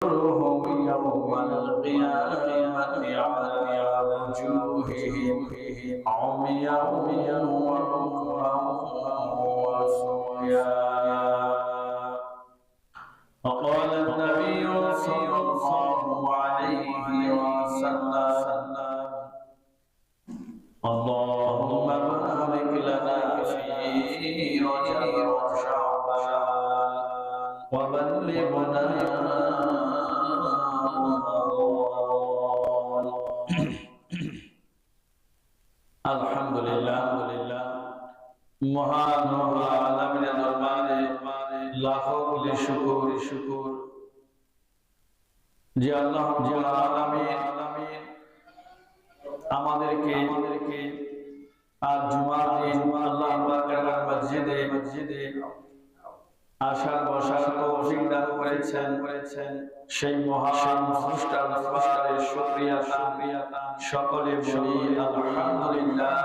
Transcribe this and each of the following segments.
يوم القيامة على وجوههم عميا وبكما وصميا. وقال النبي صلى الله عليه وسلم: اللهم بارك لنا في رجب وشعبان وبلغنا رمضان. আলহামদুলিল্লাহ, মহান আলামিনের দরবারে লাখো কোটি শুকর যে আল্লাহ রাব্বুল আলামিন আমাদেরকে আজ জুমার দিন আল্লাহ পাকের মসজিদে আসার বসার তৌফিক দান করেছেন। সেই মহান স্রষ্টার দরবারে শুকরিয়া সকলে বলি আলহামদুলিল্লাহ।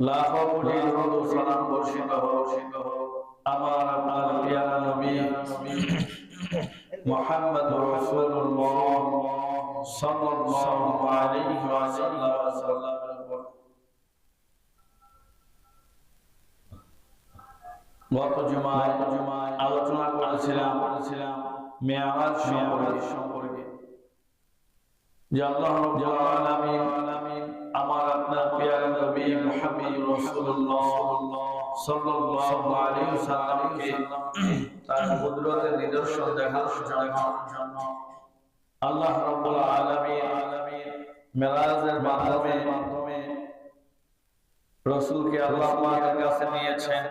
লাখো কোটি দরুদ ও সালাম বর্ষিত হোক আমার আপনার প্রিয় নবী মুহাম্মদুর রাসূলুল্লাহ সাল্লাল্লাহু আলাইহি ওয়াসাল্লামের উপর। গত জুমায় আলোচনা করেছিলাম মেরাজ সম্পর্কে যে আল্লাহ রাব্বুল আলামিন আমার আপনার প্রিয় নবী মুহাম্মদ রাসূলুল্লাহ সাল্লাল্লাহু আলাইহি ওয়াসাল্লামকে তার কুদরতের নিদর্শন দেখানোর জন্য আল্লাহ রাব্বুল আলামিন মেরাজের মাধ্যমে রাসূলকে আল্লাহ পাকের কাছে নিয়েছেন।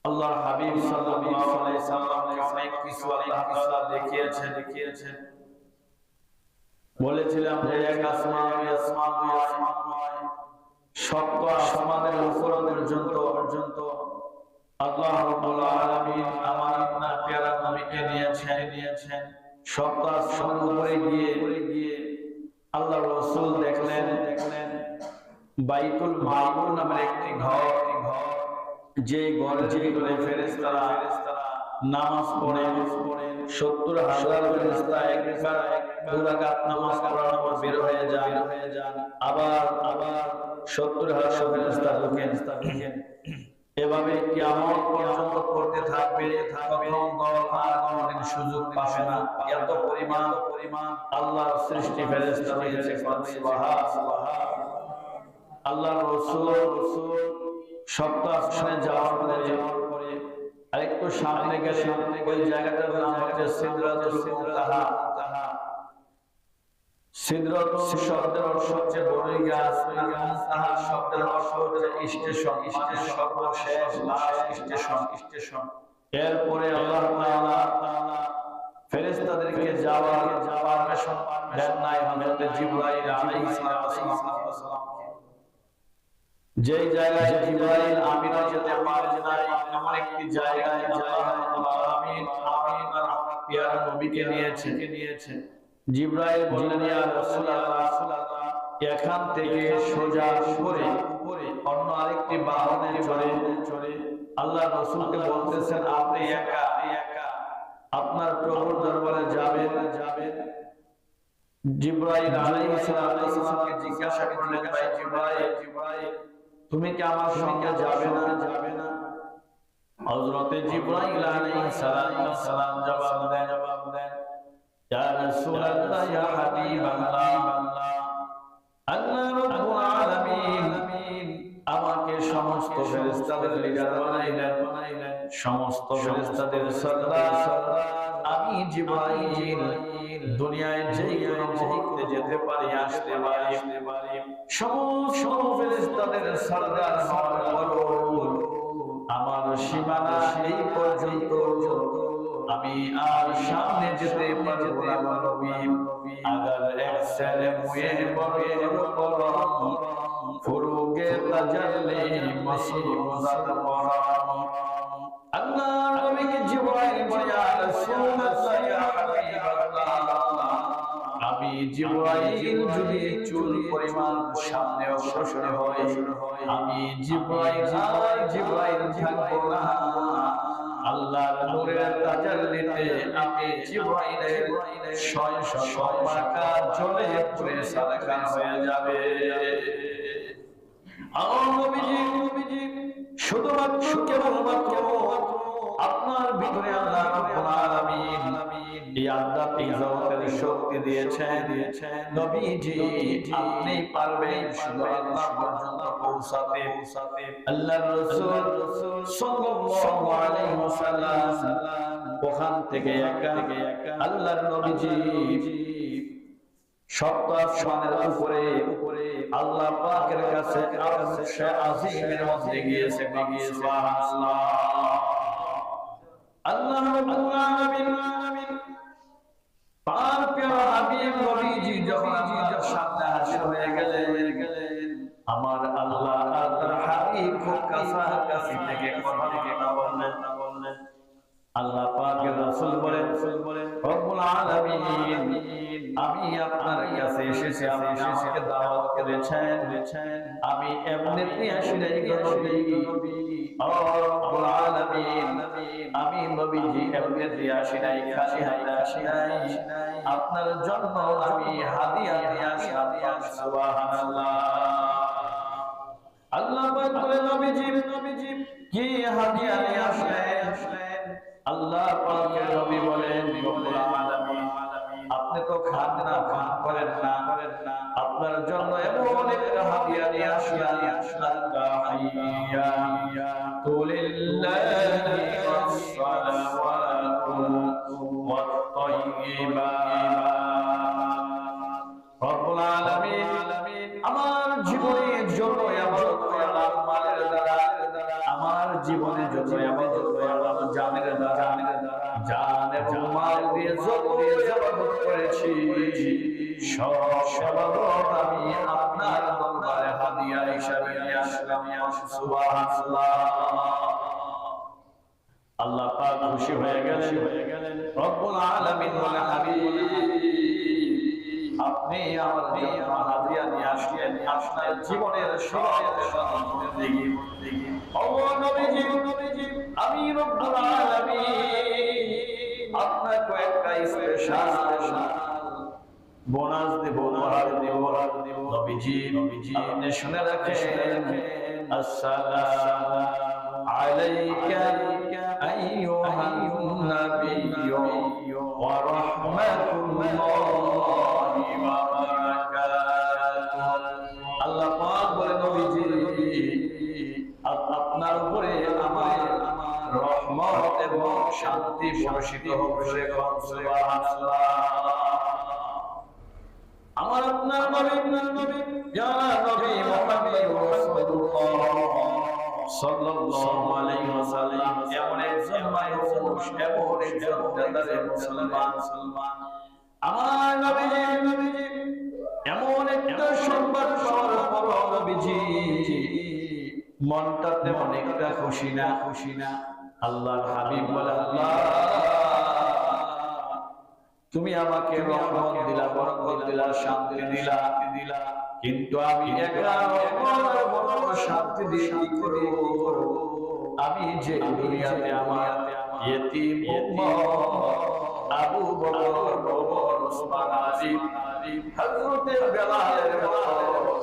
আল্লাহর হাবিব সাল্লাল্লাহু আলাইহি ওয়াসাল্লামকে অনেক কিছু আল্লাহ তাআলা দেখিয়েছেন। বলেছিলাম যে এক আসমান নয়, সপ্ত আসমানের উপর পর্যন্ত আল্লাহ রাব্বুল আলামিন আমার আপনার প্যারা নবীকে নিয়েছেন। সপ্ত আসমানের উপরে গিয়ে আল্লাহ রাসূল দেখলেন বাইতুল মামুর নামের একটি ঘর, যে ঘরের ভিতরে ফেরেশতারা নামাজ পড়ে ৭০,০০০ ফেরেশতা একবার দুই রাকাত নামাজ পড়ার পর বের হয়ে যান। আবার ৭০,০০০ ফেরেশতা ঢোকেন। এভাবে কিয়ামত পর্যন্ত করতে থাকবে। প্রথম দল আর কোনদিন সুযোগ পাবে না। এত পরিমাণ আল্লাহর সৃষ্টি ফেরেশতা রয়েছে। সুবহানাল্লাহ। আল্লাহর রাসূল সপ্ত আসমানে যাওয়ার পরে আরেকটু সামনে গেলে ওই জায়গাটার নাম হচ্ছে সিদরাতুল মুনতাহা। সিদরাতুল শব্দের অর্থ হচ্ছে বড়ই গাছ, মুনতাহা শব্দের অর্থ হচ্ছে স্টেশন, সর্বশেষ স্টেশন। এরপরে আল্লাহ তাআলা ফেরেশতাদেরকে যাওয়ার পারমিশন দেন নাই হযরত জিবরাইল আলাইহিস সালাম। যেই জায়গায় জিবরাইল আমিন যেতে পারে না এমন একটি জায়গায় আল্লাহ রাব্বুল আলামিন আমার প্রিয় নবীকে নিয়েছেন। জিবরাইল বললেন, ইয়া রাসূলুল্লাহ, এখান থেকে সোজা উপরে অন্য আরেকটি বাহনে চড়ে আল্লাহ রাসূলকে বলতেছেন, আপনি একা আপনার প্রভুর দরবারে যাবেন। জিবরাইল আলাইহিস সালামকে জিজ্ঞাসা করলেন, ভাই জিবরাইল, তুমি কি আমার সঙ্গে যাবে না? হযরত জিবরাইল আলাইহিস সালাম জবাব দেন, ইয়া রাসূলুল্লাহ, ইয়া হাবিবাল্লাহ, আল্লাহ রাব্বুল আলামিন আমাকে সমস্ত ফেরেশতাদের লিডার বানাইলেন, সমস্ত ফেরেশতাদের সরদার। আমি জিবরাইল দুনিয়ায় যেই কোনো মুহূর্তে যেতে পারি, আসতে পারি। সমস্ত ফেরেশতাদের সরদার হওয়ার পরও আমার সীমানা এই পর্যন্ত, আমি আর সামনে যেতে পারবো না। নবী আগার এক সেরে মুয়ে বড় ফুরুগে তাজাল্লি মুসিবত পরাম। আল্লাহ নবীকে জিবরাইল বলে, ইয়া রাসূলুল্লাহ, ইয়া হাবিবাল্লাহ, আমি জিবরাইল যদি চুল পরিমাণ সামনে অগ্রসর হই, আমি জিবরাইল থাকবো না। আল্লাহর নূরের তাজাল্লিতে আমি জিবরাইলের 600 পাকা জ্বলে পুড়ে সারখার হয়ে যাবে। আমার নবীজি শুধুমাত্র কেবলমাত্র আপনার ভিতরে আল্লাহ রাব্বুল আলামিন এই আধ্যাত্মিক জগতের শক্তি দিয়েছেন। নবীজি আপনি পারবেন শুধু আল্লাহ পর্যন্ত পৌঁছাতে। আল্লাহর রাসূল সাল্লাল্লাহু আলাইহি ওয়াসাল্লাম ওখান থেকে একা আল্লাহর নবীজি সপ্ত আসমানের উপরে আল্লাহ পাকের কাছে আরশে আজিমের মধ্যে গিয়েছে। সুবহানাল্লাহ। আল্লাহ রাব্বুল আলামিন পাক প্যারা হাবিব নবীজি যখন সামনে হাজির হয়ে গেলেন, আমার আল্লাহ তার হাবিব খুব কাছাকাছি থেকে কথা বললেন। আল্লাহ পাকের রাসূল বলেন, রব্বুল আলামিন আমি আপনার কাছে এসেছি, আপনি আমাকে দাওয়াত করেছেন, আমি এমনিতেই আসি নাই নবী। রব্বুল আলামিন আমি নবীজি এমনিতেই আসি নাই, খালি হাতে আসি নাই, আপনার জন্য আমি হাদিয়া নিয়ে আসলাম। সুবহানাল্লাহ। আল্লাহ পাক বলেন, নবীজি কি হাদিয়া নিয়ে আসলেন? আল্লাহ পাকের নবী বলেন, রব্বুল আলামিন আপনি তো খান না, পান করেন না, আপনার জন্য এমন একটা হাদিয়া নিয়ে আসলাম। তুলিল্লাহি ওয়াস-সালাওয়াতু ওয়াত-তাইয়্যিবাত। রব্বুল আলামিন আমার জীবনের জন্য ইবাদত করলাম মালের দ্বারা, আমার জীবনে যত ইবাদত করলাম জানের দ্বারা, জান এবং মাল দিয়ে যত ইবাদত করেছি সব ইবাদত আমি আপনার দরবারে হাদিয়া হিসেবে নিয়ে আসলাম। সুবহানাল্লাহ। আল্লাহ পাক খুশি হয়ে গেলেন। রব্বুল আলামিন বলে, হাবিব আপনি আমার জন্য হাদিয়া নিয়ে আসলেন, আপনার জীবনের সব জিন্দেগি। ও নবীজি আমি রব্বুল আলামিন আপনাকে একটা স্পেশাল বোনাস দেব, উপহার দেব। নবীজি আপনি শুনে রাখেন, আসসালামু আলাইকা আইয়ুহান নাবিয়্যু ওয়া রাহমাতুল্লাহি ওয়া বারাকাতুহু। আল্লাহ পাক বলে, নবীজি আপনার উপরে আমার রহমত এবং শান্তি বর্ষিত হোক। সুবহানাল্লাহ। আমার আপনার নবী ইয়া নবী মুহাম্মদ রাসূলুল্লাহ সাল্লাল্লাহু আলাইহি ওয়াসাল্লাম এমন একজন মানুষ, এমন একজন দিনদার মুসলমান। আমার নবীজি এমন একটা সংবাদ পাওয়ার পর নবীজি মনটা তেমন একটা খুশি না। আল্লাহর হাবিব বলে, আল্লাহ তুমি আমাকে রহমত দিলা, বরকত দিলা, শান্তি দিলা, কিন্তু আমি একা বড় শান্তি দিয়ে কি করব? আমি যে দুনিয়াতে আমার ইয়েতিম আবু বকর, ওমর, ওসমান, আলী, হযরত বেলালের মতো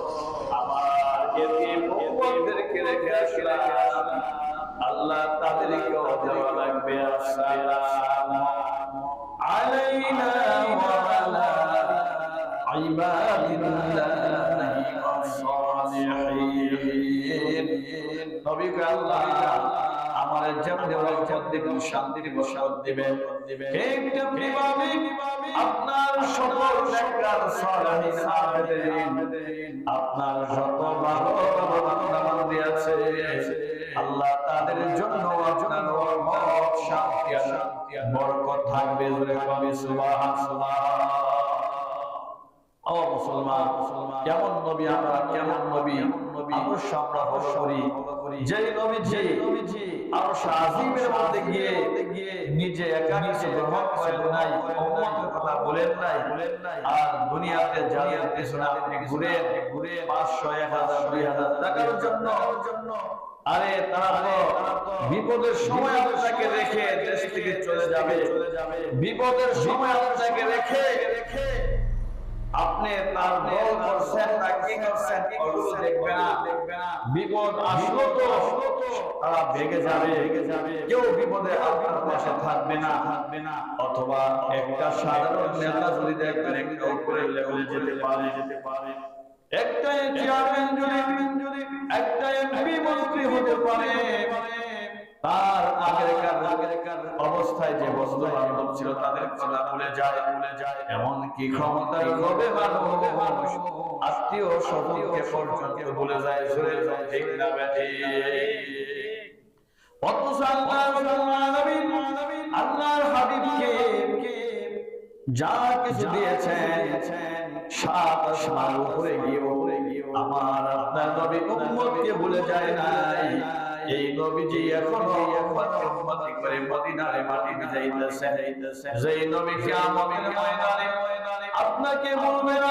আমার ইয়েতিম উম্মতদেরকে রেখে আসলাম। আল্লাহ তাদেরকেও দেওয়া লাগবে আসসালামু আলাইনা ওয়া আলা ইবাদিল্লাহি ওয়াস-সালিহিন। নবী কে আল্লাহ আমার যেমন শান্তির বরকত দিবেন, কিভাবে আপনার সকল নেককার সালিহিন আবেদিন, আপনার যত ভালো বান্দা-বান্দি আছে আল্লাহ তাদের জন্য আপনার রহমত, শান্তি আর বরকত থাকবে। জোরে বলি সুবহানাল্লাহ। ও মুসলমান, কেমন নবী আমরা, কেমন নবী অবশ্য আমরা ফলো করি। যে নবীজি আরশ আজিমের মধ্যে গিয়ে নিজে একা কিছু গ্রহণ করেন নাই, উম্মতের কথা বলেন নাই, আর দুনিয়াতে যাদের পেছনে আপনি ঘুরে 500, 1000, 2000 টাকার জন্য আরে তারা তো বিপদের সময় আপনাকে রেখে দেশ থেকে চলে যাবে, বিপদের সময় আপনাকে রেখে আপনি তার দল করছেন না কি করছেন ওগুলো দেখবে না। বিপদ আসলো তো তারা ভেগে যাবে, কেউ বিপদে আপনার পাশে থাকবে না। অথবা একটা সাধারণ নেতা যদি দেখবেন একটা উপরে লেভেলে যেতে পারে, একটা চেয়ারম্যান যদি একটা এমপি মন্ত্রী হতে পারে, তার আগেরকার অবস্থায় যে বস্তু বান্ধব ছিল তাদের কথা ভুলে যায়। এমন কি ক্ষমতার লোভে মানুষ আত্মীয় স্বজনকে পর্যন্ত ভুলে যায়, সরে যায়, ঠিক না বেঠিক? অথচ আল্লাহর হাবিবকে যা কিছু দিয়েছেন, 7 আসমান উপরে গিয়েও আমার আপনার নবী উম্মতকে ভুলে যায় নাই। এই নবীজি এখনো উম্মতি করে মদিনার মাটিতে যাইতেছেন। যেই নবী কিয়ামতের ময়দানে আপনাকে বলবে না,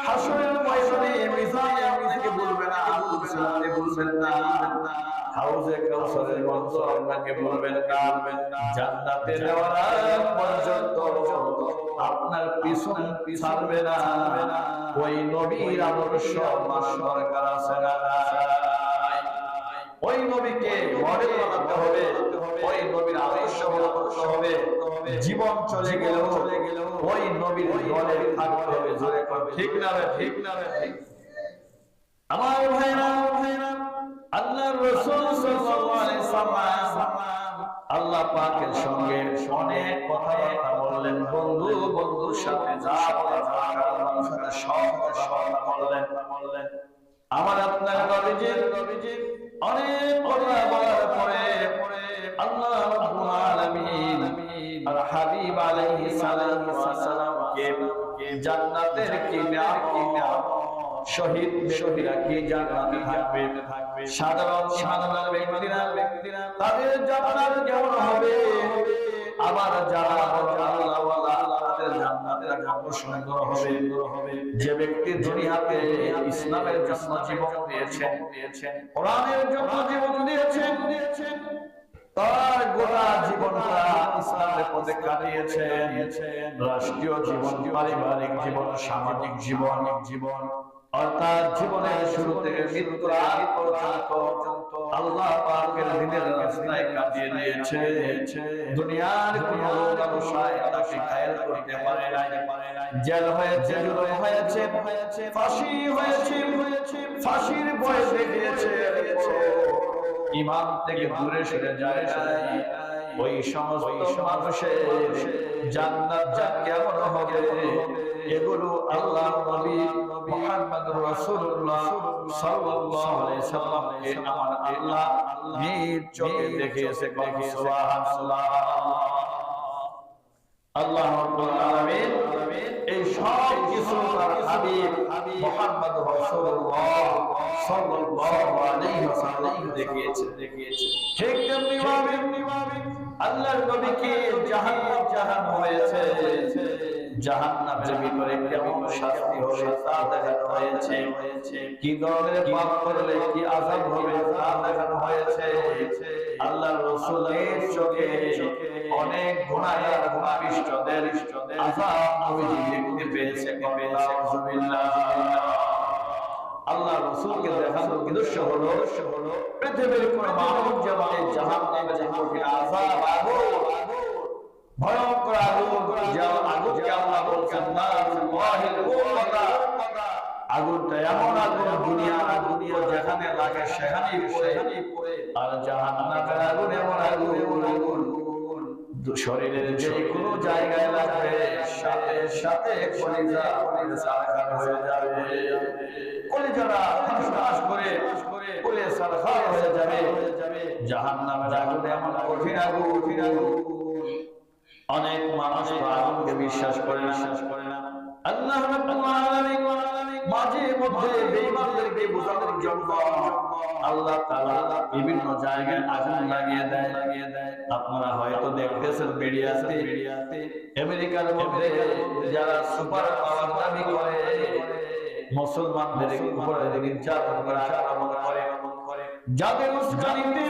হাসরের ময়দানে মিজানে আপনাকে বলবে না, সিরাতে বলবেন না, হাউজে কাউসারের মধ্যে আপনাকে বলবেন না, জান্নাতে যাওয়ার আগ পর্যন্ত আপনার পিছন ছাড়বে না। ওই নবীর আদর্শ মানার দরকার আছে না? ওই নবীকে মডেল বানাতে হবে, ওই নবীর আদর্শ করতে হবে। জীবন চলে গেলেও ওই নবীর দলে থাকতে হবে। জোরে করবে ঠিক না? ঠিক না? ঠিক। আমার ভাইরা, আল্লাহর রাসূল সাল্লাল্লাহু আলাইহি সাল্লাম আল্লাহ পাকের সঙ্গে অনেক কথাবার্তা বললেন। বন্ধুর সাথে যা বলার আল্লাহর সাথে সব কথা বললেন। আমার আপনার নবীজি অনেক কথা বলার পরে আল্লাহ রাব্বুল আলামিন আর হাবিব আলাইহিস সালামকে জান্নাতের কি নিয়ামত, শহীদ ব্যক্তিরা কি জান্নাতে থাকবে, সাধারণ ইমানদার ব্যক্তিরা তাদের জান্নাত কেমন হবে, আবার যারা আল্লাহ ওয়ালা তাদের জান্নাতের কত সুন্দর হবে। যে ব্যক্তি দুনিয়াতে ইসলামের জন্য জীবন দিয়েছেন, কোরআনের জন্য জীবন দিয়েছেন, তার গোটা জীবনটা ইসলামের পথে কাটিয়েছেন। রাষ্ট্রীয় জীবন, পারিবারিক জীবন, সামাজিক জীবন, অর্থাৎ জীবনের শুরু থেকে মৃত্যুর আগ পর্যন্ত আল্লাহ পাকের দ্বীনের রাস্তায় কাটিয়ে দিয়েছে। দুনিয়ার কোনো ব্যবসায় তাকে ঘায়েল করতে পারে নাই। জেল হয়েছে, জুলুম হয়েছে, ফাঁসি হয়েছে, ফাঁসির ভয় দেখিয়েছে, ঈমান থেকে দূরে সরে যায় নাই। ওই সমস্ত মানুষের জান্নাত কেমন হবে, এগুলো আল্লাহ নবী মুহাম্মদুর রাসূলুল্লাহ সাল্লাল্লাহু আলাইহি সাল্লামকে আমার আল্লাহ নিজ চোখে দেখিয়েছে। সুবহানাল্লাহ। আল্লাহ রাব্বুল আলামিন এই সব কিছু তার হাবিব মুহাম্মদুর রাসূলুল্লাহ সাল্লাল্লাহু আলাইহি ওয়াসাল্লাম দেখিয়েছে। ঠিক তেমনি ভাবে আল্লাহর নবীকে জাহান্নাম হয়েছে, জাহান্নামের ভিতরে কেমন শাস্তি হবে তা দেখানো হয়েছে। কি ধরনের পাপ করলে কি আযাব হবে তা দেখানো হয়েছে। আল্লাহর রাসূলের চোখে অনেক গুনাহগার গুনাহবিষ্টদের আযাব নবীজি দেখতে পেয়েছে। নাউযুবিল্লাহ। আল্লাহ রাসূলকে দেখানোর উদ্দেশ্য হলো পৃথিবীর কোন মানুষ যেন এই জাহান্নামের কঠিন আযাব, আগুন, ভয়ঙ্কর আগুন, যে আগুনকে আল্লাহ বলছেন নারুল্লাহিল মুকাদ্দাস, আগুনটা এমন আগুন, দুনিয়ার আগুন যেখানে লাগে সেখানেই পড়ে। আর জাহান্নামের আগুন এমন আগুন শরীরের যে কোনো জায়গায় লাগবে সাথে সাথে কলিজা সারখার হয়ে যাবে, কলিজারা ফাঁস করে পুড়ে সারখার হয়ে যাবে। জাহান্নামের আগুন এমন কঠিন আগুন, অনেক মানুষ আগুনকে বিশ্বাস করে না। আল্লাহ রাব্বুল আলামিন মাঝে মধ্যে বেঈমানদেরকে বোঝানোর জন্য আল্লাহ তাআলা বিভিন্ন জায়গায় আগুন লাগিয়ে দেয়। আপনারা হয়তো দেখতেছেন মিডিয়াতে, আমেরিকার মধ্যে যারা সুপার পাওয়ার দাবি করে মুসলমানদের উপরে নির্যাতন করে, আক্রমণ করে, যাদের উস্কানিতে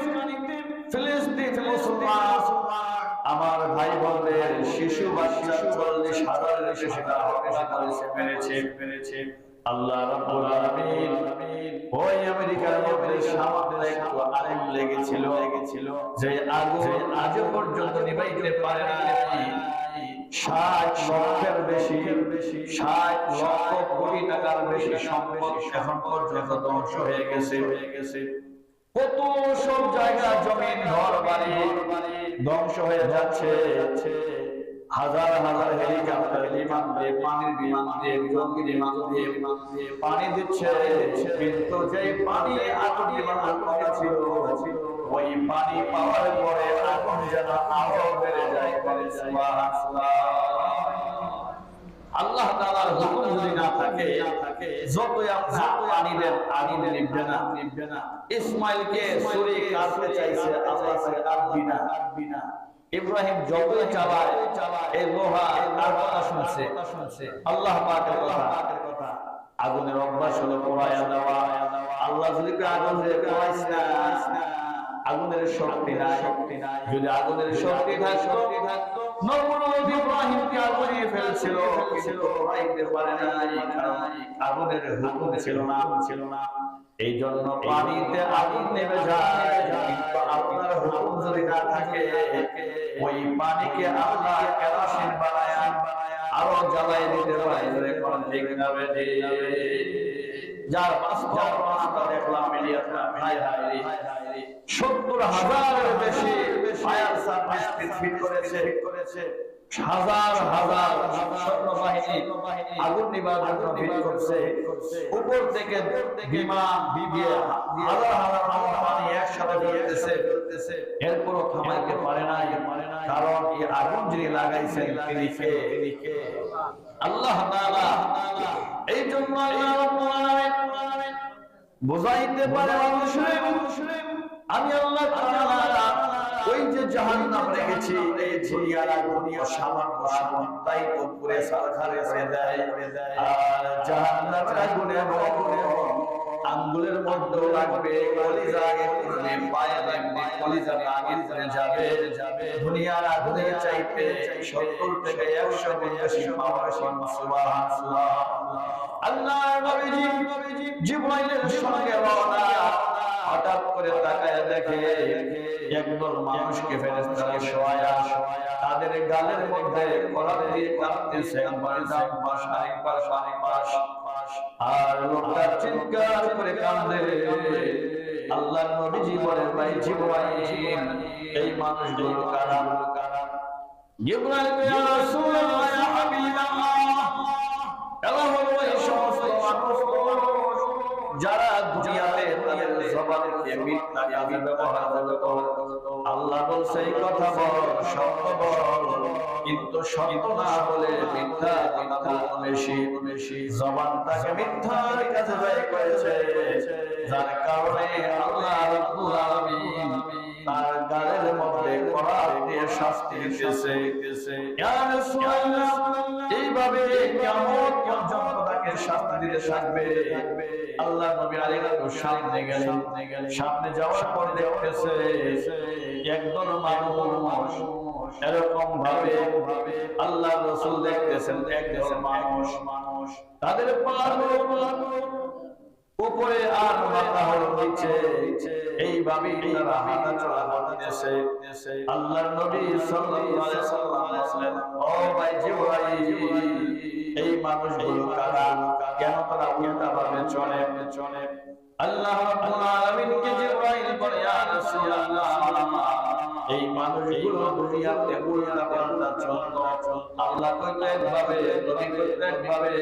ফিলিস্তিন মুসলমান আমার ভাই বোনদের শিশু বাচ্চা 40,000 বেশি সেটা হত্যা করেছে, মেরেছে। আল্লাহ রাব্বুল আলামিন ওই আমেরিকার মধ্যে সামান্য একটু আগুন লেগেছিল যে আগুন আজ পর্যন্ত নিভাইতে পারে নাই। 60 লক্ষের বেশি 60 লক্ষ কোটি টাকার বেশি সম্পদ এখন পর্যন্ত ধ্বংস হয়ে গেছে। কত সব জায়গা জমিন ঘর বাড়ি ধ্বংস হয়ে যাচ্ছে। হাজার হাজার হেলিকপ্টার বিমান দিয়ে পানির বিমান দিয়ে জঙ্গি বিমান দিয়ে পানি দিচ্ছে, কিন্তু যে পানি আগুন নিবানোর কথা ছিল ওই পানি পাওয়ার পরে আগুন যেন আরো বেড়ে যায়। আল্লাহ তাআলার হুকুম যদি না থাকে যতই আপনার পানি নিভবে না। ইসমাইলকে ছুরি কাটতে চাইছে, আল্লাহ তাকে কাটবি না। ইব্রাহিম যতই চালায় এই লোহা তার কথা শুনছে। আল্লাহ পাকের কথা আগুনের অভ্যাস হলো পোড়ায়া দেওয়া। আল্লাহ যদি আগুন দিয়ে পোড়াইস না, আগুনের শক্তি নাই। যদি আগুনের শক্তি থাকতো নমরুদ ইব্রাহিমকে আগুনে ফেলছিল, কিন্তু পোড়াইতে পারে নাই, কারণ আগুনের হুকুম ছিল না। এই জন্য পানিতে আগুন নেমে যায়, কিন্তু আপনার হুকুম যদি না থাকে ওই পানিকে আল্লাহ কেরোসিন বানায় আরো জ্বালাই দিতে পারে। কোন ঠিক না বেঠি? যার বাস্তব আমরা দেখলাম মিডিয়াতে, হাই 70,000-এর বেশি ফায়ার সার্ভিস ফিট করেছে। হাজার সৈন্যবাহিনী আগুন নিবারণ ফিট করছে। উপর থেকে বিমান দিয়ে হাজার পানি একসাথে ফেলতেছে, এরপরও থামাইতে পারে নাই। কারণ এই আগুন যিনি লাগাইছেন তিনি কে? আল্লাহ তাআলা। এই জন্য আল্লাহ রাব্বুল আলামিন বুঝাইতে পারে মুসলিম আমি আল্লাহ তাআলা ওই যে জাহান্নাম রেখেছি, এই দুনিয়ার আগুন সামান্য তাই তো পুরে সারখারে করে দেয়। আর জাহান্নামের আগুনে আঙ্গুলের মধ্যে লাগবে, কলিজা আগে করবে, পায়ে লাগবে, কলিজা আগে করে যাবে। দুনিয়ার আগুনের চাইতে 70 থেকে 100 গুণ বেশি পাওয়ার। সুবহানাল্লাহ। আল্লাহর নবীজি জিবরাইলের সঙ্গে রওনা। হঠাৎ করে তাকায় দেখে একদল মানুষকে ফেরেশতারা শোয়ায়া তাদের গালের মধ্যে কলার দিয়ে কাঁপতেছে, একবার পাশ। আর লোকটা চিৎকার করে কাঁদে। আল্লাহর নবীজি বলেন, ভাই জিবরাইল, এই মানুষগুলো কারা? জিবরাইল বলে, ইয়া রাসূলুল্লাহ, ইয়া হাবিবাল্লাহ, এরা হলো এই সমস্ত মানুষ যারা দুনিয়াতে তাদের জবানকে মিথ্যা কাজে ব্যবহার করত। আল্লাহ বলছে এই কথা বল, সত্য বল, কিন্তু সত্য না বলে মিথ্যা কথা বেশি জবানটাকে মিথ্যার কাজে ব্যয় করেছে, যার কারণে আল্লাহ রাব্বুল আলামিন তার গালের মধ্যে করার দিয়ে শাস্তি দিতেছে। ইয়া রাসূলুল্লাহ, এইভাবে কিয়ামত পর্যন্ত তাকে শাস্তি দিতে থাকবে। আল্লাহ নবী আলাইহিস সালাম সামনে যাওয়ার পর দেখতেছে একদল মানুষ এরকম ভাবে আল্লাহ রাসূল দেখতেছেন একদল মানুষ তাদের পা উপরে আর মাথা হলো নিচে, এইভাবে তারা হাঁটা চলা করতেছে। আল্লাহর নবী সাল্লাল্লাহু আলাইহি ওয়াসাল্লাম বলেন, ও ভাই জিবরাইল, এই মানুষগুলো কারা? কেন তারা উল্টা ভাবে চলে? আল্লাহ রাব্বুল আলামিনকে জিবরাইল বলে, ইয়া রাসূলুল্লাহ, এই মানুষগুলো দুনিয়াতে উল্টা পাল্টা চলতো। আল্লাহ কইতো একভাবে, নবী কইতো একভাবে,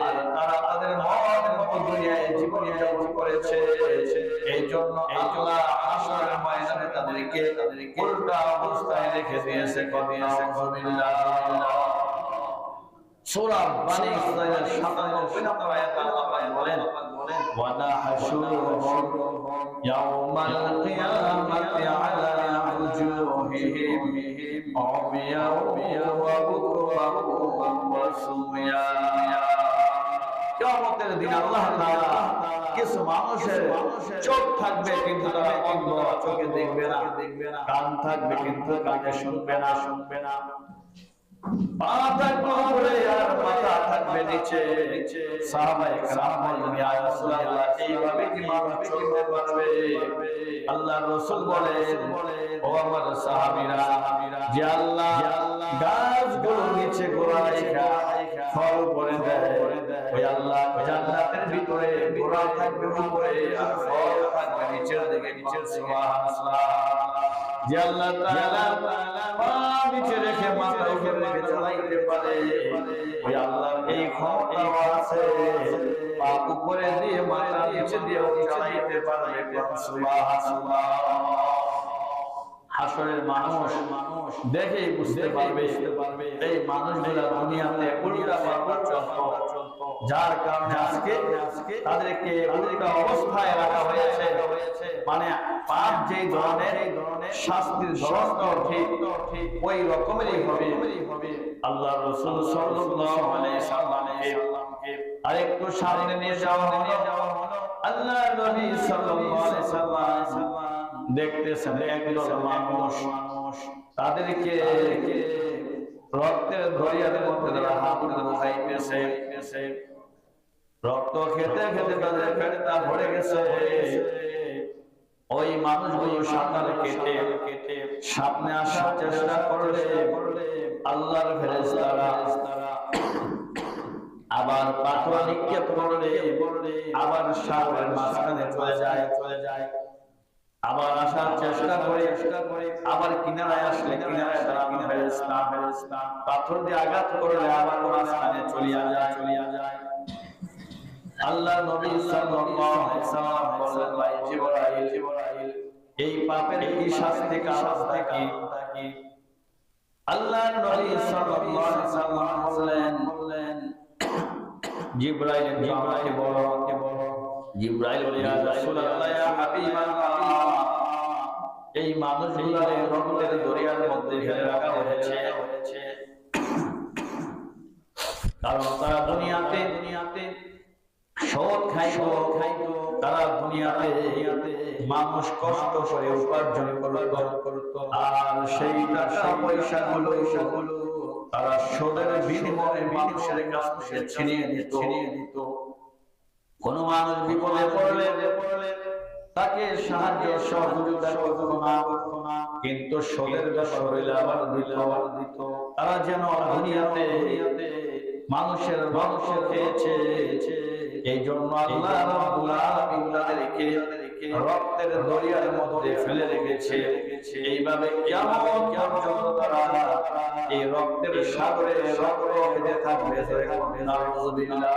আর তারা তাদের মনের মতো দুনিয়ায় জীবনযাপন করেছে। এই জন্য আল্লাহ হাসরের ময়দানে তাদেরকে উল্টা অবস্থায় রেখে দিয়েছে। সূরা বানী ইসরাঈলের 97 নম্বর আয়াতে আল্লাহ বলেন, ওয়া নাহশুরুহুম ইয়াওমাল কিয়ামাতি আলা উজুহিহিম উমিয়াও ওয়া বুকমান ওয়া সুমিয়া। কিয়ামতের দিন আল্লাহ তাআলা কিছু মানুষের চোখ থাকবে কিন্তু তারা অন্ধ, চোখে দেখবে না, কান থাকবে কিন্তু কানে শুনবে না, পা থাকবে উপরে আর মাথা থাকবে নিচে। সাহাবায়ে কেরাম বললেন, ইয়া রাসূলুল্লাহ, এইভাবে কি মানুষ চলতে পারবে? আল্লাহর রাসূল বলেন, ও আমার সাহাবীরা, যে আল্লাহ গাছগুলোর নিচে গোড়া রেখা ফল করে দেয়, ওই আল্লাহ জান্নাতের ভিতরে গোড়া থাকবে উপরে আর ফল থাকবে নিচের দিকে। সুবহানাল্লাহ। যে আল্লাহ তাআলা পা নিচে রেখে মাথা উপরে রেখে চালাইতে পারে, ওই আল্লাহর এই ক্ষমতা আছে, পা উপরে দিয়ে মাথা নিচে দিয়ে চালাইতে পারবে। সুবহানাল্লাহ। হাসরের মানুষ দেখেই বুঝতে পারবে এই মানুষগুলা দুনিয়াতে উল্টা পাল্টা চলতো, যার কারণে আজকে তাদেরকে উল্টা অবস্থায় রাখা হয়েছে। মানে পাপ যেই ধরনের শাস্তির ধরনটা ঠিক ওই রকমেরই হবে। আল্লাহ রাসূল সাল্লাল্লাহু আলাইহি সাল্লামকে আরেকটু সামনে নিয়ে যাওয়া হলো। আল্লাহ নবী সাল্লাল্লাহু আলাইহি সাল্লাম দেখতেছেন একদল মানুষ, তাদেরকে রক্তের দরিয়ার মধ্যে তারা হাত খাইতেছে, রক্ত খেতে খেতে তাদের পেটটা ভরে গেছে। ওই মানুষগুলো সাঁতার কেটে সামনে আসার চেষ্টা করলে আল্লাহর ফেরেশতারা আবার পাথর নিক্ষেপ করলে আবার সাগরের মাঝখানে চলে যায়। আবার আসার চেষ্টা করে আবার কিনারায় আসলে কিনারায় তারা ফেরেশতা পাথর দিয়ে আঘাত করলে আবার মাঝখানে চলিয়া যায়। আল্লাহ নবী সাল্লাল্লাহু আলাইহি সাল্লাম বলেন, ভাই জিবরাইল, এই পাপের কি শাস্তি কি? আল্লাহ নবী সাল্লাল্লাহু আলাইহি সাল্লাম বললেন, জিবরাইল আমাকে বলো। জিবরাইল বলে, ইয়া রাসূলুল্লাহ, ইয়া হাবিবাল্লাহ, এই মানুষগুলোর রক্তের দরিয়ার মধ্যে ফেলে রাখা হয়েছে, কারণ তারা দুনিয়াতে সুদ খাইতো, তারা দুনিয়াতে মানুষ কষ্ট করে উপার্জন করত, আর সেই টাকা পয়সাগুলো তারা সুদের বিনিময়ে মানুষের কাছ থেকে ছিনিয়ে নিত। কোন মানুষ বিপদে পড়লে তাকে সাহায্য সহযোগিতা করতো না, কিন্তু সুদের ব্যবসা হইলে আবার দিত। তারা যেন দুনিয়াতে মানুষের খেয়েছে। এই জন্য আল্লাহ রাব্বুল আলামিন তাদেরকে রক্তের দরিয়ার মধ্যে ফেলে রেখেছে। এইভাবে কিয়ামত পর্যন্ত তারা এই রক্তের সাগরে রক্ত খেতে থাকবে। নাউযুবিল্লাহ।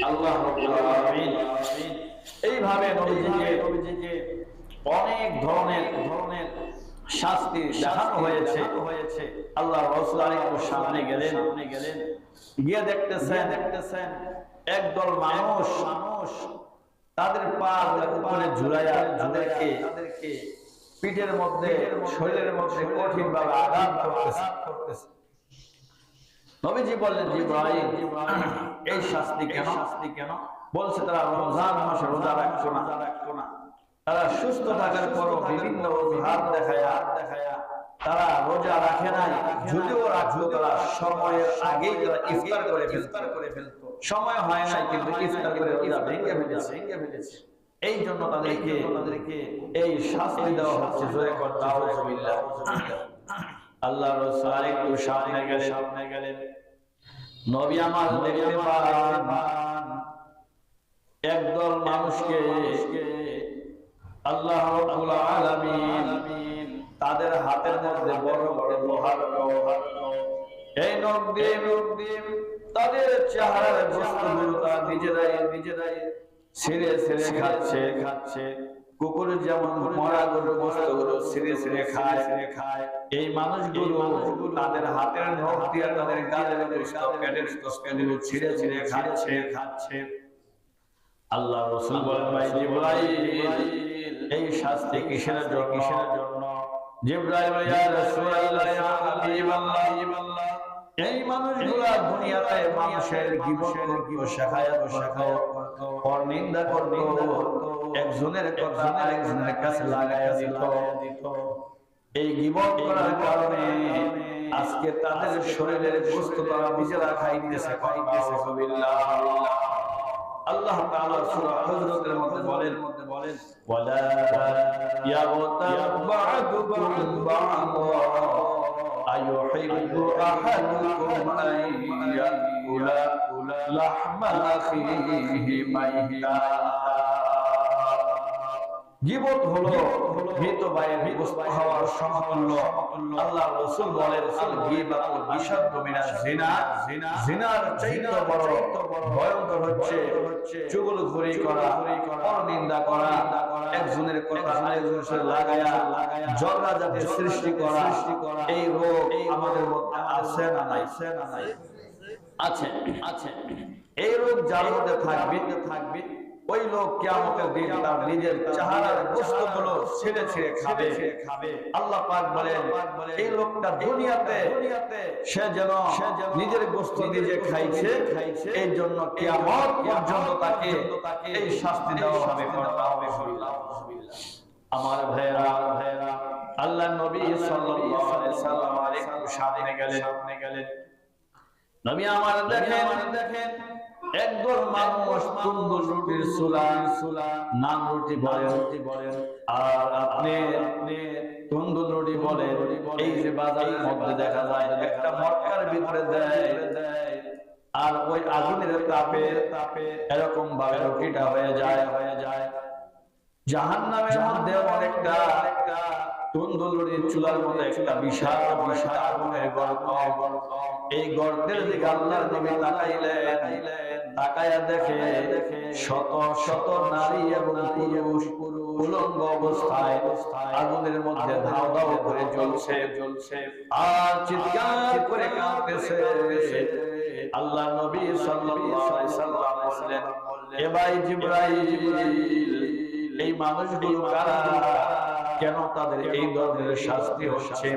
আল্লাহ রাব্বুল আলামিন এইভাবে নবীজিকে অনেক ধরনের শাস্তি দেখানো হয়েছে। আল্লাহ রাসূল আরেকটু সামনে গেলেন, গিয়ে দেখতেছেন একদল মানুষ তাদের পা উপরে ঝুলাইয়া তাদেরকে পিঠের মধ্যে শরীরের মধ্যে কঠিন ভাবে আঘাত করতেছে। নবীজি বললেন, জিবরাইল, এই শাস্তি কেন? বলছে তারা রমজান মাসে রোজা রাখতো না। তারা সুস্থ থাকার পরও বিভিন্ন অজুহাত দেখায়া তারা রোজা রাখে নাই। যদিও রাখতো, তারা সময়ের আগেই তারা ইফতার করে ফেলতো। সময় হয় নাই কিন্তু ইফতার করে রোজা ভেঙে ফেলেছে। এই জন্য তাদেরকে এই শাস্তি দেওয়া হচ্ছে। জোরে করতে আউযুবিল্লাহ। আল্লাহ রাসূল আরেকটু সামনে গেলেন। নবী আমার দেখতে পান একদল মানুষকে আল্লাহ রাব্বুল আলামিন তাদের হাতের মধ্যে বড় বড় লোহার এই নখ দিয়ে তাদের চেহারার বস্তুগুলো তারা নিজেরাই ছিঁড়ে খাচ্ছে। কুকুর যেমন মরা গরুর বস্তুগুলো ছিঁড়ে খায়, এই মানুষগুলো তাদের হাতের নখ দিয়ে তাদের গালের পেটের স্তনগুলো ছিঁড়ে খাচ্ছে। আল্লাহ রাসূল বলেন, ভাই জিবরাইল, এই শাস্তি কিসের জন্য? জিবরাইল, ইয়া রাসূলুল্লাহ, ইয়া হাবিবাল্লাহ, এই মানুষগুলা দুনিয়াতে মানুষের গীবত করতো, শাখায়াত করতো, পরনিন্দা করতো, একজনের কথা আরেকজনের কাছে লাগায়া দিত। এই গীবত করার কারণে আজকে তাদের শরীরের গোশত তারা নিজেরা খাইতেছে। আল্লাহ তাআলা সূরা হুজরাতের মধ্যে বলেন ওয়ালা ইয়াগতাব বা'দুকুম বা'দা আইয়ুহিব্বু আহাদুকুম আন ইয়াকুলা লাহমা আখিহি মাইতা। গীবত হলো মৃত ভাইয়ের গোশত খাওয়ার সমতুল্য। আল্লাহর রাসূল বলেন আল গীবাতু বিশাদ্দু মিনাজ জিনা, জিনার চাইতে বড় ভয়ঙ্কর হচ্ছে চুগলখড়ি করা, পরনিন্দা করা, একজনের কথা আরেকজনের সাথে লাগায়া ঝগড়া জাতির সৃষ্টি করা। এই রোগ আমাদের মধ্যে আছে না নাই? আছে, আছে। এই রোগ যার মধ্যে থাকবে ওই লোক কিয়ামতের দিন তার নিজের চেহারার গোশতগুলো ছেড়ে ছেড়ে খাবে। আল্লাহ পাক বলেন এই লোকটা দুনিয়াতে সে যেন নিজের গোশত নিজে খাইছে, এই জন্য কিয়ামত পর্যন্ত তাকে এই শাস্তি দেওয়া হবে। আমার ভাইরা, আল্লাহর নবী সাল্লাল্লাহু আলাইহি ওয়াসাল্লাম একটু সামনে গেলেন। নবী আমার দেখেন একদল মানুষ তন্দুর রুটির চুলা নান রুটি বলেন, আর আপনি তন্দুর রুটি বলেন। এই যে বাজারের মধ্যে দেখা যায় একটা মটকার ভিতরে দেয়, আর ওই আগুনের তাপে এরকম ভাবে রুটিটা হয়ে যায়। জাহান্নামের মধ্যে অনেকটা তন্দুর রুটির চুলার মধ্যে একটা বিশাল আগুনের গর্ত। এই গর্তের দিকে আল্লাহর নবী তাকাইয়া দেখে শত শত নারী এবং পুরুষ উলঙ্গ অবস্থায় আগুনের মধ্যে ধাও ধাও করে জ্বলছে আর চিৎকার করে কাঁদতেছে। আল্লাহর নবী সাল্লাল্লাহু আলাইহি ওয়াসাল্লাম বললেন, এ ভাই জিবরাইল, এই মানুষগুলো কারা? কেন তাদের এই ধরনের শাস্তি হচ্ছে?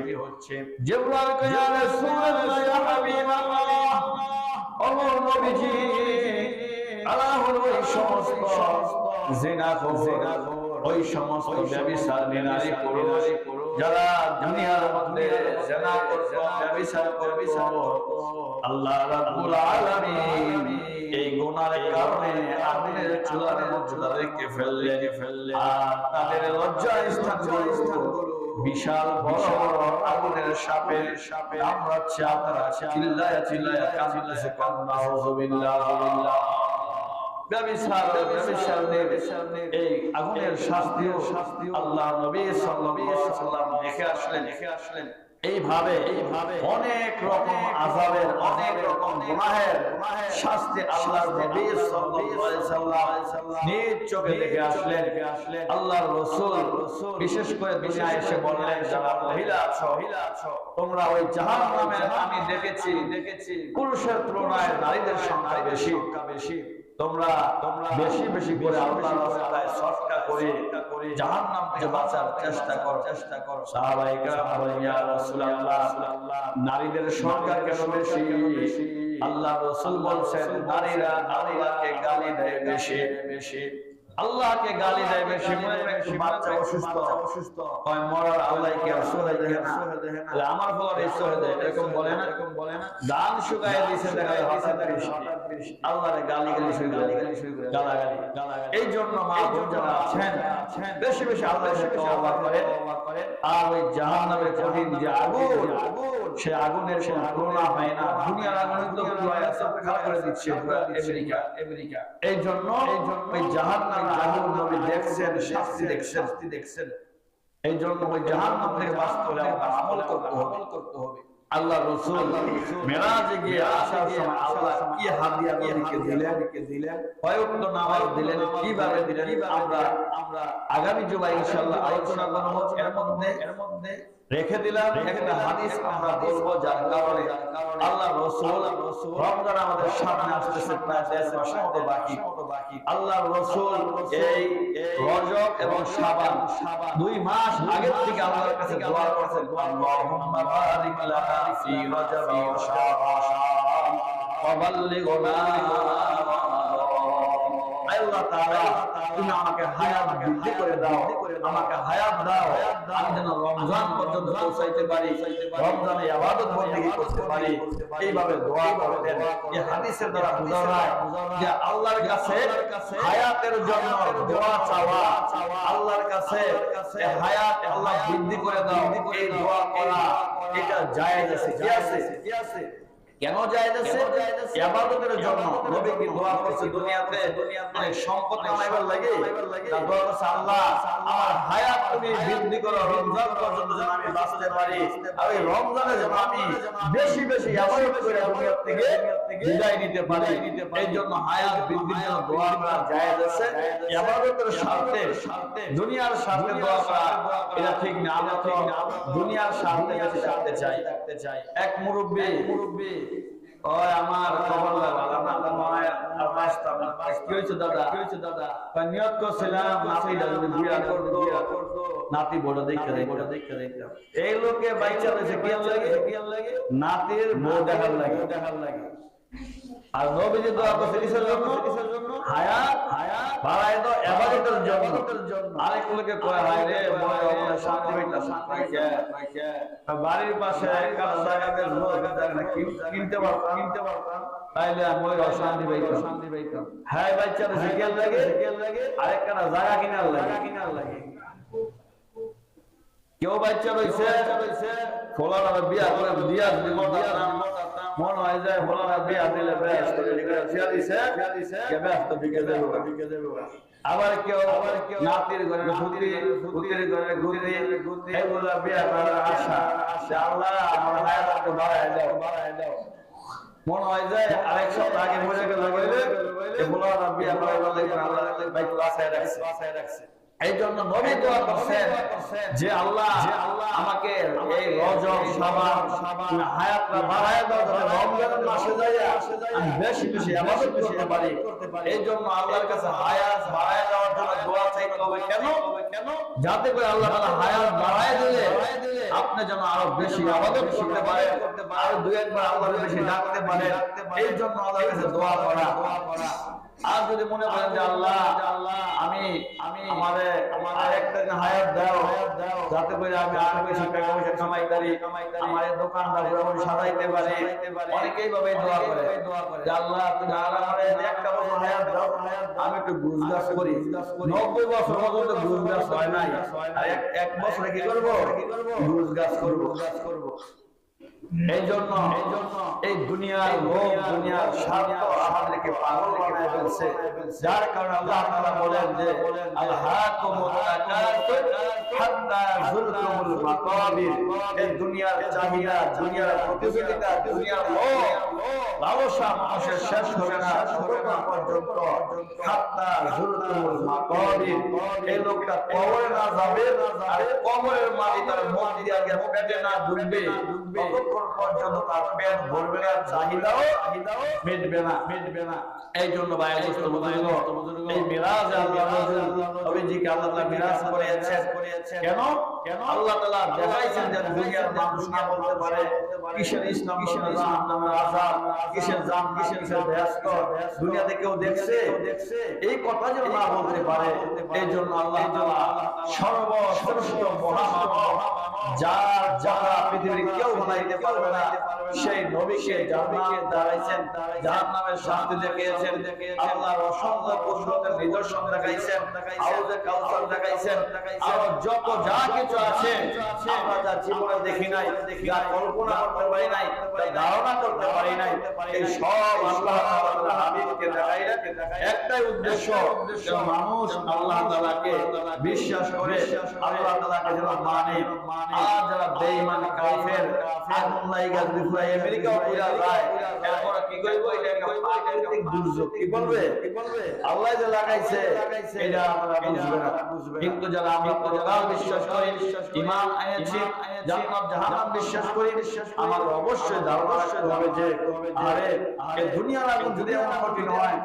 জিবরাইল কয়, ইয়া রাসূলুল্লাহ, ইয়া হাবিবাল্লাহ, ওগো নবীজি, আল্লাহ ওই সমস্ত জিনাখোর, ওই সমস্ত ব্যভিচারী নারী পুরুষ যারা দুনিয়ার মধ্যে জিনা করত, ব্যভিচার করত, আল্লাহ রাব্বুল আলামিন এই গুনাহের কারণে আগুনের চুলার মধ্যে তাদেরকে ফেললেন, আর তাদের লজ্জার স্থানগুলো বিশাল বড় বড় আগুনের সাপে কামড়াচ্ছে। আপনারা চিল্লায়া কাঁদতেছে, নাউযুবিল্লাহ। এই আগুনের শাস্তিও আল্লাহ নবী সাল্লাল্লাহু আলাইহি ওয়াসাল্লাম দেখে আসলেন। এইভাবে অনেক রকম আযাবের, অনেক রকম গুনাহের শাস্তি আল্লাহর নবী সাল্লাল্লাহু আলাইহি ওয়াসাল্লাম নিজ চোখে দেখে আসলেন। আল্লাহর রাসূল বিশেষ করে দুনিয়ায় এসে বললেন, যারা মহিলা আছো তোমরা ওই জাহান্নামের আমি দেখেছি পুরুষের তুলনায় নারীদের সংখ্যা বেশি। তোমরা বেশি করে আল্লাহর রাস্তায় সৎকা করে জাহান্নাম থেকে বাঁচার চেষ্টা করো। সাহাবায়ে কেরাম বলেন, ইয়া রাসূলুল্লাহ, নারীদের সংখ্যা কেন বেশি? আল্লাহর রাসূল বলেন, নারীরা আল্লাহকে গালি দেয় বেশি। আল্লাহকে গালি দেয় বেশি। মনে করে একটু বাচ্চা অসুস্থ হয়, মরার আল্লাহ কি আর সহে দেয় না? আমার ফলার এই সহে দেয়, এরকম বলে না? দান শুকায় দিয়েছে, দেখা যায় হঠাৎ বৃষ্টি। আল্লাহরে গালি শুরু করে, গালাগালি। এই জন্য মা বোন যারা আছেন বেশি আল্লাহর সাথে তওবা করে, আর ওই জাহান্নামের কঠিন যে আগুন, সে আগুনের কোনো তুলনা হয় না। দুনিয়ার আগুন তো খারাপ করে দিচ্ছে আমেরিকা। এই জন্য ওই জাহান্নামের আগুন নবী দেখছেন, শাস্তি দেখছেন। এই জন্য ওই জাহান্নাম থেকে বাঁচতে হলে আমল করতে হবে। আল্লাহ রাসূল মেরাজে গিয়ে আসার সময় আল্লাহ কি হাদিয়া নবীকে দিলেন, কয়েকটা নামাজ দিলেন, কিভাবে দিলেন, আমরা আগামী জুমায় ইনশাআল্লাহ আলোচনা করব। এর মধ্যে রেখে দিলাম। একটা হাদিস আমরা বলবো যার কারণে আল্লাহ রাসূল রমজান আমাদের সামনে আসতেছে প্রায় 1.5 মাসের মতো বাকি। আল্লাহ রাসূল এই রজব এবং শাবান 2 মাস আগে থেকে আল্লাহর কাছে দোয়া করেছেন, আল্লাহুম্মা বারিক লানা ফি রজব ওয়া শাবান ওয়া বাল্লিগনা। আল্লাহ তাআলা তুমি আমাকে হায়াত বৃদ্ধি করে দাও, আমাকে হায়াত দাও, আমি যেন রমজান পর্যন্ত পৌঁছাইতে পারি, রমজানে ইবাদত বন্দেগী করতে পারি। এইভাবে দোয়া করতেন। এই হাদিসের দ্বারা বোঝা যায় যে আল্লাহর কাছে হায়াতের জন্য দোয়া চাওয়া, আল্লাহর কাছে হায়াত আল্লাহ বৃদ্ধি করে দাও এই দোয়া করা, এটা জায়েজ আছে। কি আছে? কেন জায়েজ আছে? ইবাদতের জন্য নবী কি দোয়া করছে দুনিয়াতে অনেক সম্পদ কামাইবার লাগে, তার দোয়া করছে আল্লাহ আমার হায়াত তুমি বৃদ্ধি করো, রমজান পর্যন্ত যেন আমি বাঁচতে পারি, আর এই রমজানে যেন আমি বেশি বেশি ইবাদত করে দুনিয়া থেকে বিদায় নিতে পারি। এই জন্য হায়াত বৃদ্ধির জন্য দোয়া করা জায়েজ আছে। ইবাদতের স্বার্থে দুনিয়ার স্বার্থে দোয়া করা এটা ঠিক না। আমরা তো দুনিয়ার স্বার্থে বেশি থাকতে চাই। এক মুরব্বি ওই আমার খবর লাগলো না, মায়ের আসতাম না, কি হয়েছে দাদা? নিয়ত করছিলাম নাতিটা যদি বিয়া করতো, নাতি বড় দেখতে এই লোকে বাইচা রয়েছে কি লাগে নাতির বউ দেখার লাগে। আর নবীজি দোয়া করছে কিসের জন্য? হায়াত বাড়ায় দাও ইবাদতের জন্য। আরেক লোকে কয় হায় রে মই ওখানে শান্তি পাইতাম, বাড়ির পাশে একটা জায়গাতে কিনতে পারতাম তাইলে মই অশান্তি পাইতাম। হ্যাঁ বাচ্চারা জিজ্ঞাল লাগে আরেকটা জায়গা কিনার লাগে। কেউ বাচ্চা রয়েছে ফলানা বিয়া করে দিয়া মন হয় যায় ফলানা বিয়া দিলে ব্যস্ত বিকে দেবো। আবার কেউ নাতির ঘরে পুতির ঘরে ঘুরতে এগুলা বিয়া করার আশা, আল্লাহ আমার হায়াত একটু বাড়ায় দাও। মন হয় যায় আরেক সপ্তাহ আগে মরে গেল ফলানা বিয়া করার আল্লাহ বাইক বাসায় রাখছে। এই জন্য নবী দোয়া করছেন যে আল্লাহ আমাকে এই রজব শাবান হায়াতটা বাড়ায় দাও, রমজানের মাসে যাইয়া আমি বেশি বেশি ইবাদত করতে পারি। এই জন্য আল্লাহর কাছে হায়াত বাড়ায় দেওয়ার জন্য দোয়া চাইতে হবে। কেন? যাতে করে আল্লাহ তাআলা হায়াত বাড়ায় দিলে আপনি যেন আরো বেশি ইবাদত করতে পারেন, আর দুই একবার আল্লাহর বেশি ডাকতে পারেন। এই জন্য আল্লাহর কাছে দোয়া করা। আর যদি মনে করেন যে আল্লাহ আমি আমার একটা হায়াত দাও যাতে করে আমি আরো বেশি টাকা পয়সা কামাই করি, আমার এই দোকানটা যেমন সাজাইতে পারি, অনেকেই ভাবে দোয়া করে যে আল্লাহ তুমি আমার একটা বছর হায়াত দাও, আমি একটু গুজগাছ করি। 90 বছর পর্যন্ত গুজগাছ হয় নাই, আর এক বছরে কি করবো? গুজগাছ করবো। এই জন্য এই দুনিয়ার লোভ, দুনিয়ার স্বার্থ আমাদেরকে পাগল বানায় ফেলছে, যার কারণে আল্লাহ তাআলা বলেন যে আলহাকুমুত তাকাসুর হাত্তা যুরতুমুল মাকাবির। এই দুনিয়ার চাহিদা, দুনিয়ার প্রতিযোগিতা, দুনিয়ার লোভ লালসা মানুষের শেষ হবে না ততক্ষণ পর্যন্ত হাত্তা যুরতুমুল মাকাবির। এই লোকটা কবরে না যাবে, আর কবরের মাটি তার মুখ দিয়ে আগে পেটে না ঢুকবে ততক্ষণ পর্যন্ত তার পেট ভরবে না, চাহিদাও মিটবে না। এই জন্য ভাই এই মিরাজ আল্লাহ নবীজিকে আল্লাহ তাআলা মিরাজ করেছেন। কেন? আল্লাহ তাআলা দেখাইছেন যে দুনিয়ার মানুষ না বলতে পারে কিসের ইসলাম, কিসের জাহান্নামের আযাব, কিসের জাম, কিসের ব্যস্ত দুনিয়াতে কেউ দেখছে, এই কথা যেন না বলতে পারে। এই জন্য আল্লাহ তাআলা সর্বশ্রেষ্ঠ মহামানব, যার যারা পৃথিবীর কেউ বানাইতে পারবে না, সেই নবীকে জান্নাতে দাঁড়াইছেন, জাহান্নামের শান্তি দেখিয়েছেন, আল্লাহর অসংখ্য কুদরতের নিদর্শন দেখাইছেন, হাউজে কাউসার দেখাইছেন, আর যত যা কিছু আছে আমরা যা জীবনে দেখি নাই, যা কল্পনা করতে পারি নাই, ধারণা করতে পারি নাই, এই সব আল্লাহ তাআলার হাবিবকে দেখাইরা একটাই উদ্দেশ্য যে মানুষ আল্লাহ তাআলাকে বিশ্বাস করে আল্লাহ তাআলাকে যেন মানে। আর যারা বেঈমান কাফের আগুন লাইগা দুপুরা আমেরিকাও পুরা যায় এরপর কি কইব এটা একটা প্রাকৃতিক দুর্যোগ কি বলবে আল্লাহ যে লাগাইছে এটা আমরা বুঝবে না। কিন্তু যারা আমরা পরকাল বিশ্বাস করি ঈমান এনেছি জান্নাত জাহান্নাম বিশ্বাস করি আমাদের অবশ্যই ধারণা রাখতে হবে যে আরে এই দুনিয়ার আগুন যদি এমন কঠিন হয়